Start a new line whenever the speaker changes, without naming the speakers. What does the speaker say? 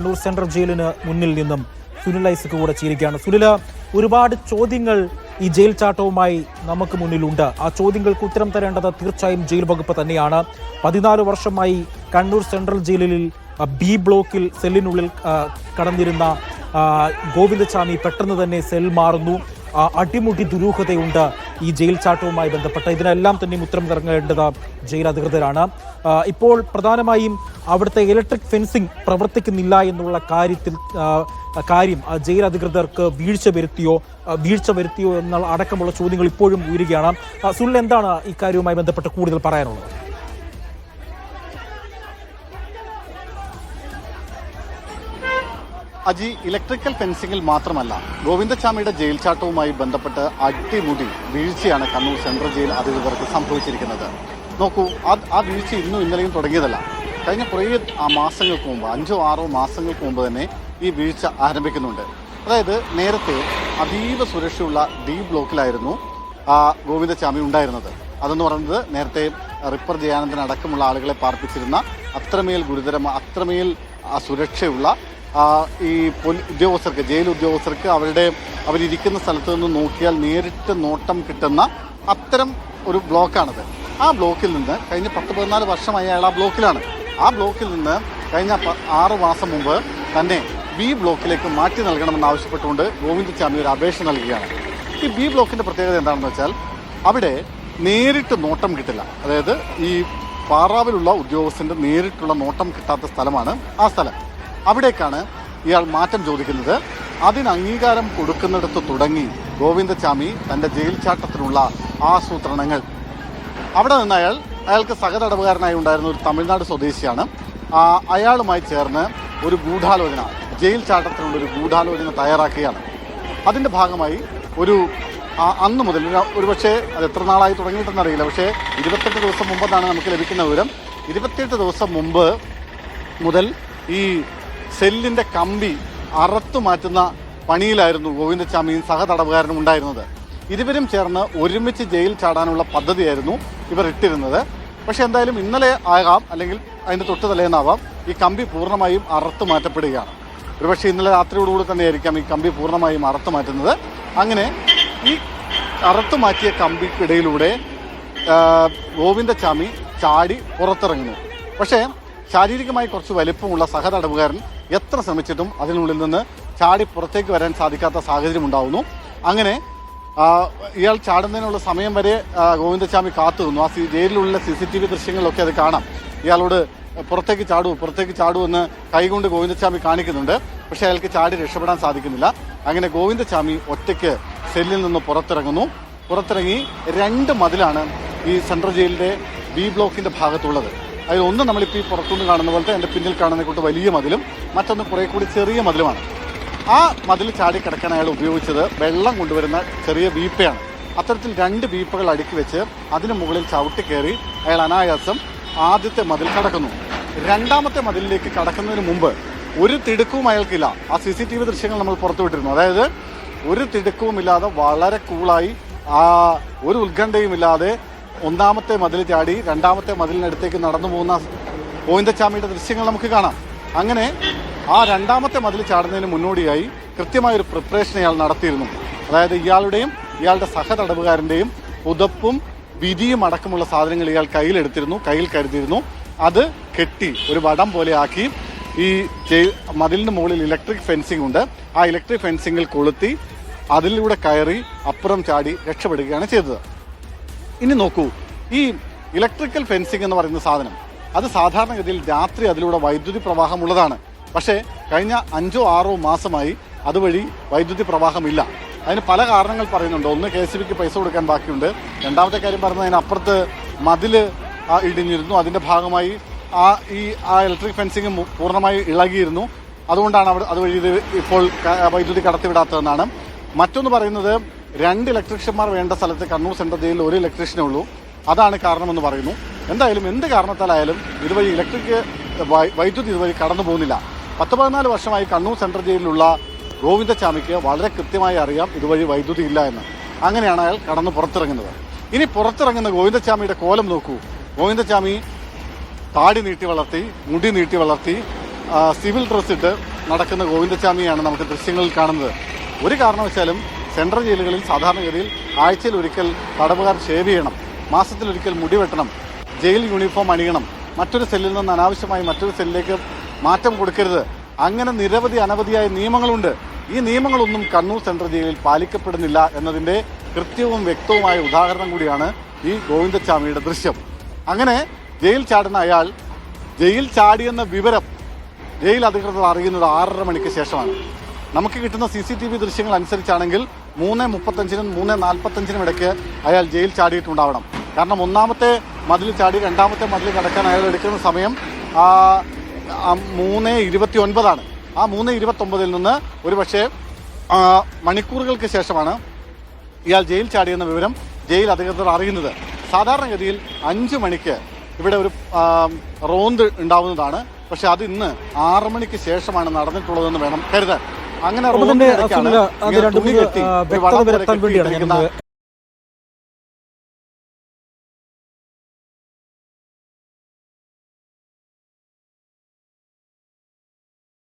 Kannur central ജയിലിന് മുന്നിൽ നിന്നും സുനിൽ ഐസക് കൂടെ ചേരുകയാണ്. സുനിൽ, ഒരുപാട് ചോദ്യങ്ങൾ ഈ ജയിൽ ചാട്ടവുമായി നമുക്ക് മുന്നിലുണ്ട്. ആ ചോദ്യങ്ങൾക്ക് ഉത്തരം തരേണ്ടത് തീർച്ചയായും ജയിൽ വകുപ്പ് തന്നെയാണ്. 14 വർഷമായി കണ്ണൂർ സെൻട്രൽ ജയിലിൽ ബി ബ്ലോക്കിൽ സെല്ലിനുള്ളിൽ കടന്നിരുന്ന ഗോവിന്ദചാമി പെട്ടെന്ന് തന്നെ സെൽ മാറുന്നു. അടിമുടി ദുരൂഹതയുണ്ട് ഈ ജയിൽ ചാട്ടവുമായി ബന്ധപ്പെട്ട. ഇതിനെല്ലാം തന്നെ ഉത്തരം നൽകേണ്ടത് ജയിൽ അധികൃതരാണ്. ഇപ്പോൾ പ്രധാനമായും അവിടുത്തെ ഇലക്ട്രിക് ഫെൻസിംഗ് പ്രവർത്തിക്കുന്നില്ല എന്നുള്ള കാര്യം ജയിൽ അധികൃതർക്ക് വീഴ്ച വരുത്തിയോ എന്നുള്ള അടക്കമുള്ള ചോദ്യങ്ങൾ ഇപ്പോഴും ഉയരുകയാണ്. സുനിൽ, എന്താണ് ഇക്കാര്യവുമായി ബന്ധപ്പെട്ട് കൂടുതൽ പറയാനുള്ളത്?
അജി, ഇലക്ട്രിക്കൽ ഫെൻസിംഗിൽ മാത്രമല്ല, ഗോവിന്ദചാമിയുടെ ജയിൽ ചാട്ടവുമായി ബന്ധപ്പെട്ട് അടിമുടി വീഴ്ചയാണ് കണ്ണൂർ സെൻട്രൽ ജയിൽ അധികൃതർക്ക് സംഭവിച്ചിരിക്കുന്നത്. നോക്കൂ, ആ വീഴ്ച ഇന്നും ഇന്നലെയും തുടങ്ങിയതല്ല. കഴിഞ്ഞ കുറേ മാസങ്ങൾക്ക് മുമ്പ്, 5-6 മാസങ്ങൾക്ക് മുമ്പ് തന്നെ ഈ വീഴ്ച ആരംഭിക്കുന്നുണ്ട്. അതായത് നേരത്തെ അതീവ സുരക്ഷയുള്ള ഡി ബ്ലോക്കിലായിരുന്നു ഗോവിന്ദചാമി ഉണ്ടായിരുന്നത്. അതെന്ന് പറയുന്നത് നേരത്തെ റിപ്പർ ജയാനന്ദൻ അടക്കമുള്ള ആളുകളെ പാർപ്പിച്ചിരുന്ന അത്രമേൽ അത്രമേൽ സുരക്ഷയുള്ള ഈ ഉദ്യോഗസ്ഥർക്ക്, ജയിൽ ഉദ്യോഗസ്ഥർക്ക് അവരിയ്ക്കുന്ന സ്ഥലത്ത് നിന്ന് നോക്കിയാൽ നേരിട്ട് നോട്ടം കിട്ടുന്ന അത്തരം ഒരു ബ്ലോക്കാണത്. ആ ബ്ലോക്കിൽ നിന്ന് കഴിഞ്ഞ 10-14 വർഷമായി അയാൾ ആ ബ്ലോക്കിലാണ്. ആ ബ്ലോക്കിൽ നിന്ന് കഴിഞ്ഞ 6 മാസം മുമ്പ് തന്നെ ബി ബ്ലോക്കിലേക്ക് മാറ്റി നൽകണമെന്നാവശ്യപ്പെട്ടുകൊണ്ട് ഗോവിന്ദചാമി ഒരു അപേക്ഷ നൽകുകയാണ്. ഈ ബി ബ്ലോക്കിൻ്റെ പ്രത്യേകത എന്താണെന്ന് വെച്ചാൽ അവിടെ നേരിട്ട് നോട്ടം കിട്ടില്ല. അതായത് ഈ പാറാവിലുള്ള ഉദ്യോഗസ്ഥൻ്റെ നേരിട്ടുള്ള നോട്ടം കിട്ടാത്ത സ്ഥലമാണ് ആ സ്ഥലം. അവിടേക്കാണ് ഇയാൾ മാറ്റം ചോദിക്കുന്നത്. അതിന് അംഗീകാരം കൊടുക്കുന്നിടത്ത് തുടങ്ങി ഗോവിന്ദചാമി തൻ്റെ ജയിൽ ചാട്ടത്തിനുള്ള ആസൂത്രണങ്ങൾ. അവിടെ നിന്ന് അയാൾക്ക് സഹതടവുകാരനായി ഉണ്ടായിരുന്ന ഒരു തമിഴ്നാട് സ്വദേശിയാണ്. അയാളുമായി ചേർന്ന് ഒരു ഗൂഢാലോചന, ജയിൽ ചാട്ടത്തിനുള്ളൊരു ഗൂഢാലോചന തയ്യാറാക്കുകയാണ്. അതിൻ്റെ ഭാഗമായി അന്ന് മുതൽ ഒരുപക്ഷെ അത് എത്ര നാളായി തുടങ്ങിയിട്ടെന്നറിയില്ല, പക്ഷേ 28 ദിവസം മുമ്പെന്നാണ് നമുക്ക് ലഭിക്കുന്ന വിവരം. 28 ദിവസം മുമ്പ് മുതൽ ഈ സെല്ലിൻ്റെ കമ്പി അറുത്തു മാറ്റുന്ന പണിയിലായിരുന്നു ഗോവിന്ദചാമിയും സഹതടവുകാരനും ഉണ്ടായിരുന്നത്. ഇരുവരും ചേർന്ന് ഒരുമിച്ച് ജയിൽ ചാടാനുള്ള പദ്ധതിയായിരുന്നു ഇവർ ഇട്ടിരുന്നത്. പക്ഷേ എന്തായാലും ഇന്നലെ ആകാം, അല്ലെങ്കിൽ അതിൻ്റെ തൊട്ട് തലേന്നാവാം, ഈ കമ്പി പൂർണ്ണമായും അറുത്തു മാറ്റപ്പെടുകയാണ്. ഒരുപക്ഷെ ഇന്നലെ രാത്രിയോടുകൂടി തന്നെയായിരിക്കാം ഈ കമ്പി പൂർണ്ണമായും അറുത്തു മാറ്റുന്നത്. അങ്ങനെ ഈ അറുത്തു മാറ്റിയ കമ്പിക്കിടയിലൂടെ ഗോവിന്ദചാമി ചാടി പുറത്തിറങ്ങുന്നു. പക്ഷേ ശാരീരികമായി കുറച്ച് വലിപ്പമുള്ള സഹതടവുകാരൻ എത്ര ശ്രമിച്ചിട്ടും അതിനുള്ളിൽ നിന്ന് ചാടി പുറത്തേക്ക് വരാൻ സാധിക്കാത്ത സാഹചര്യം ഉണ്ടാവുന്നു. അങ്ങനെ ഇയാൾ ചാടുന്നതിനുള്ള സമയം വരെ ഗോവിന്ദചാമി കാത്തു നിന്നു. ജയിലിലുള്ള CCTV ദൃശ്യങ്ങളിലൊക്കെ അത് കാണാം. ഇയാളോട് പുറത്തേക്ക് ചാടൂ എന്ന് കൈകൊണ്ട് ഗോവിന്ദചാമി കാണിക്കുന്നുണ്ട്. പക്ഷേ അയാൾക്ക് ചാടി രക്ഷപ്പെടാൻ സാധിക്കുന്നില്ല. അങ്ങനെ ഗോവിന്ദചാമി ഒറ്റയ്ക്ക് സെല്ലിൽ നിന്ന് പുറത്തിറങ്ങി 2 മതിലാണ് ഈ സെൻട്രൽ ജയിലിൻ്റെ ബി ബ്ലോക്കിൻ്റെ ഭാഗത്തുള്ളത്. അതിൽ ഒന്ന് നമ്മളിപ്പോൾ ഈ പുറത്തുനിന്ന് കാണുന്ന പോലത്തെ എൻ്റെ പിന്നിൽ കാണുന്ന കൂട്ട് വലിയ മതിലും, മറ്റൊന്ന് കുറേ കൂടി ചെറിയ മതിലുമാണ്. ആ മതിൽ ചാടിക്കിടക്കാൻ അയാൾ ഉപയോഗിച്ചത് വെള്ളം കൊണ്ടുവരുന്ന ചെറിയ വീപ്പയാണ്. അത്തരത്തിൽ 2 വീപ്പകൾ അടുക്കി വെച്ച് അതിന് മുകളിൽ ചവിട്ടിക്കയറി അയാൾ അനായാസം ആദ്യത്തെ മതിൽ കടക്കുന്നു. 2ാമത്തെ മതിലിലേക്ക് കടക്കുന്നതിന് മുമ്പ് ഒരു തിടുക്കവും അയാൾക്കില്ല. ആ CCTV ദൃശ്യങ്ങൾ നമ്മൾ പുറത്തുവിട്ടിരുന്നു. അതായത് ഒരു തിടുക്കവുമില്ലാതെ വളരെ കൂളായി, ഒരു ഉത്കണ്ഠയുമില്ലാതെ 1ാമത്തെ മതിൽ ചാടി 2ാമത്തെ മതിലിനടുത്തേക്ക് നടന്നു പോകുന്ന ഗോവിന്ദചാമിയുടെ ദൃശ്യങ്ങൾ നമുക്ക് കാണാം. അങ്ങനെ ആ 2ാമത്തെ മതിൽ ചാടുന്നതിന് മുന്നോടിയായി കൃത്യമായൊരു പ്രിപ്പറേഷൻ ഇയാൾ നടത്തിയിരുന്നു. അതായത് ഇയാളുടെയും ഇയാളുടെ സഹതടവുകാരൻ്റെയും പുതപ്പും വിരിയും അടക്കമുള്ള സാധനങ്ങൾ ഇയാൾ കയ്യിൽ കരുതിയിരുന്നു. അത് കെട്ടി ഒരു വടം പോലെ ആക്കി ഈ മതിലിന് മുകളിൽ ഇലക്ട്രിക് ഫെൻസിംഗ് ഉണ്ട്. ആ ഇലക്ട്രിക് ഫെൻസിങ്ങിൽ കൊളുത്തി അതിലൂടെ കയറി അപ്പുറം ചാടി രക്ഷപ്പെടുകയാണ് ചെയ്തത്. ഇനി നോക്കൂ, ഈ ഇലക്ട്രിക്കൽ ഫെൻസിംഗ് എന്ന് പറയുന്ന സാധനം അത് സാധാരണഗതിയിൽ രാത്രി അതിലൂടെ വൈദ്യുതി പ്രവാഹമുള്ളതാണ്. പക്ഷേ കഴിഞ്ഞ 5-6 മാസമായി അതുവഴി വൈദ്യുതി പ്രവാഹമില്ല. അതിന് പല കാരണങ്ങൾ പറയുന്നുണ്ട്. ഒന്ന്, KSBക്ക് പൈസ കൊടുക്കാൻ ബാക്കിയുണ്ട്. 2ാമത്തെ കാര്യം പറഞ്ഞതിനപ്പുറത്ത് മതിൽ ഇടിഞ്ഞിരുന്നു. അതിൻ്റെ ഭാഗമായി ആ ഇലക്ട്രിക് ഫെൻസിങ് പൂർണ്ണമായി ഇളകിയിരുന്നു. അതുകൊണ്ടാണ് അതുവഴി ഇത് ഇപ്പോൾ വൈദ്യുതി കടത്തിവിടാത്തതെന്നാണ്. മറ്റൊന്ന് പറയുന്നത്, 2 ഇലക്ട്രീഷ്യന്മാർ വേണ്ട സ്ഥലത്ത് കണ്ണൂർ സെൻട്രൽ ജയിലിൽ 1 ഇലക്ട്രീഷ്യനേ ഉള്ളൂ. അതാണ് കാരണമെന്ന് പറയുന്നു. എന്തായാലും എന്ത് കാരണത്താലായാലും ഇതുവഴി വൈദ്യുതി ഇതുവഴി കടന്നു പോകുന്നില്ല. 10-14 വർഷമായി കണ്ണൂർ സെൻട്രൽ ജയിലിലുള്ള ഗോവിന്ദചാമിക്ക് വളരെ കൃത്യമായി അറിയാം ഇതുവഴി വൈദ്യുതി ഇല്ല എന്ന്. അങ്ങനെയാണ് അയാൾ കടന്ന് പുറത്തിറങ്ങുന്നത്. ഇനി പുറത്തിറങ്ങുന്ന ഗോവിന്ദചാമിയുടെ കോലം നോക്കൂ. ഗോവിന്ദചാമി താടി നീട്ടി വളർത്തി, മുടി നീട്ടി വളർത്തി, സിവിൽ ഡ്രസ് ഇട്ട് നടക്കുന്ന ഗോവിന്ദച്ചാമിയാണ് നമുക്ക് ദൃശ്യങ്ങളിൽ കാണുന്നത്. ഒരു കാരണവശാലും സെൻട്രൽ ജയിലുകളിൽ സാധാരണഗതിയിൽ ആഴ്ചയിൽ ഒരിക്കൽ തടവുകാർ ഷേവ് ചെയ്യണം, മാസത്തിലൊരിക്കൽ മുടി വെട്ടണം, ജയിൽ യൂണിഫോം അണിയണം, മറ്റൊരു സെല്ലിൽ നിന്ന് അനാവശ്യമായി മറ്റൊരു സെല്ലിലേക്ക് മാറ്റം കൊടുക്കരുത്. അങ്ങനെ നിരവധി അനവധിയായ നിയമങ്ങളുണ്ട്. ഈ നിയമങ്ങളൊന്നും കണ്ണൂർ സെൻട്രൽ ജയിലിൽ പാലിക്കപ്പെടുന്നില്ല എന്നതിൻ്റെ കൃത്യവും വ്യക്തവുമായ ഉദാഹരണം കൂടിയാണ് ഈ ഗോവിന്ദച്ചാമിയുടെ ദൃശ്യം. അങ്ങനെ ജയിൽ ചാടുന്ന അയാൾ ജയിൽ ചാടിയെന്ന വിവരം ജയിൽ അധികൃതർ അറിയുന്നത് 6:30 മണിക്ക് ശേഷമാണ്. നമുക്ക് കിട്ടുന്ന CCTV ദൃശ്യങ്ങൾ അനുസരിച്ചാണെങ്കിൽ 3:35-നും 3:45-നും ഇടയ്ക്ക് അയാൾ ജയിൽ ചാടിയിട്ടുണ്ടാവണം. കാരണം ഒന്നാമത്തെ മതിൽ ചാടി രണ്ടാമത്തെ മതിൽ കടക്കാൻ അയാൾ എടുക്കുന്ന സമയം 3:29 ആ 3:29 നിന്ന് ഒരുപക്ഷെ മണിക്കൂറുകൾക്ക് ശേഷമാണ് ഇയാൾ ജയിൽ ചാടിയെന്ന വിവരം ജയിൽ അധികൃതർ അറിയുന്നത്. സാധാരണഗതിയിൽ 5 മണിക്ക് ഇവിടെ ഒരു റോന്ത് ഉണ്ടാവുന്നതാണ്. പക്ഷെ അത് ഇന്ന് 6 മണിക്ക് ശേഷമാണ് നടന്നിട്ടുള്ളതെന്ന് വേണം കരുതാൻ. അങ്ങനെ